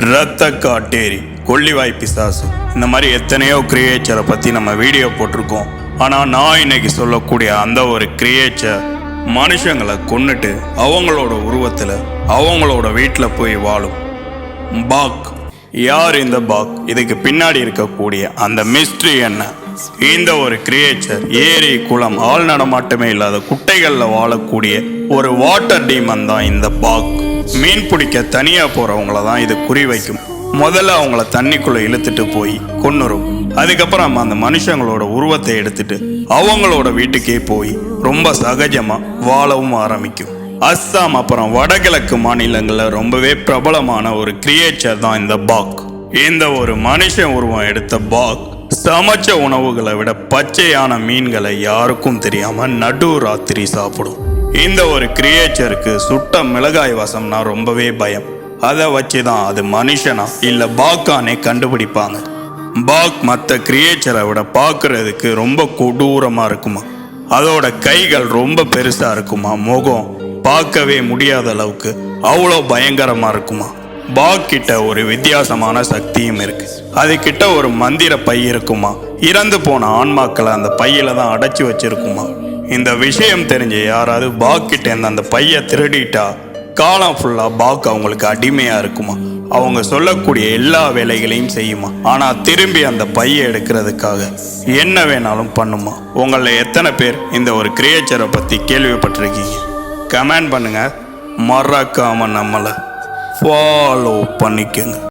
இரத்த காட்டேரி, கொள்ளிவாய் பிசாசு, இந்த மாதிரி எத்தனையோ கிரியேச்சரை பற்றி நம்ம வீடியோ போட்டிருக்கோம். ஆனால் நான் இன்னைக்கு சொல்லக்கூடிய அந்த ஒரு கிரியேச்சர் மனுஷங்களை கொன்னுட்டு அவங்களோட உருவத்தில் அவங்களோட வீட்டில் போய் வாழும். பாக். யார் இந்த பாக்? இதுக்கு பின்னாடி இருக்கக்கூடிய அந்த மிஸ்ட்ரி என்ன? இந்த ஒரு கிரியேச்சர் ஏரி, குளம், ஆள் நடமாட்டமே இல்லாத குட்டைகளில் வாழக்கூடிய ஒரு வாட்டர் டீமன் தான் இந்த பாக். மீன் பிடிக்க தனியாக போகிறவங்கள தான் இது குறி வைக்கும். முதல்ல அவங்கள தண்ணிக்குள்ளே இழுத்துட்டு போய் கொன்னுரும். அதுக்கப்புறம் அந்த மனுஷங்களோட உருவத்தை எடுத்துட்டு அவங்களோட வீட்டுக்கே போய் ரொம்ப சகஜமாக வாழவும் ஆரம்பிக்கும். அஸ்ஸாம் அப்புறம் வடகிழக்கு மாநிலங்களில் ரொம்பவே பிரபலமான ஒரு கிரியேச்சர் தான் இந்த பாக். இந்த ஒரு மனுஷன் உருவம் எடுத்த பாக் சமைச்ச உணவுகளை விட பச்சையான மீன்களை யாருக்கும் தெரியாம நடு ராத்திரி சாப்பிடும். இந்த ஒரு கிரியேச்சருக்கு சுட்ட மிளகாய் வாசம்னா ரொம்பவே பயம். அதை வச்சுதான் அது மனுஷனா இல்ல பாக்கானே கண்டுபிடிப்பாங்க. பாக் மற்ற கிரியேச்சரை விட பார்க்கறதுக்கு ரொம்ப கொடூரமா இருக்குமா. அதோட கைகள் ரொம்ப பெருசா இருக்குமா. முகம் பார்க்கவே முடியாத அளவுக்கு அவ்வளோ பயங்கரமா இருக்குமா. பாக் கிட்ட ஒரு வித்தியாசமான சக்தியும் இருக்கு. அது கிட்ட ஒரு மந்திர பை இருக்குமா. இறந்து போன ஆன்மாக்களை அந்த பையில தான் அடைச்சி வச்சிருக்குமா. இந்த விஷயம் தெரிஞ்ச யாராவது பாக் கிட்ட இருந்து அந்த பையை திருடிட்டா காலம் ஃபுல்லா பாக் அவங்களுக்கு அடிமையா இருக்குமா. அவங்க சொல்லக்கூடிய எல்லா வேலைகளையும் செய்யுமா. ஆனா திரும்பி அந்த பையை எடுக்கிறதுக்காக என்ன வேணாலும் பண்ணுமா. உங்களை எத்தனை பேர் இந்த ஒரு கிரியேச்சரை பத்தி கேள்விப்பட்டிருக்கீங்க? கமெண்ட் பண்ணுங்க. மறக்காம நம்மளை ஃபாலோ பண்ணிக்கங்க.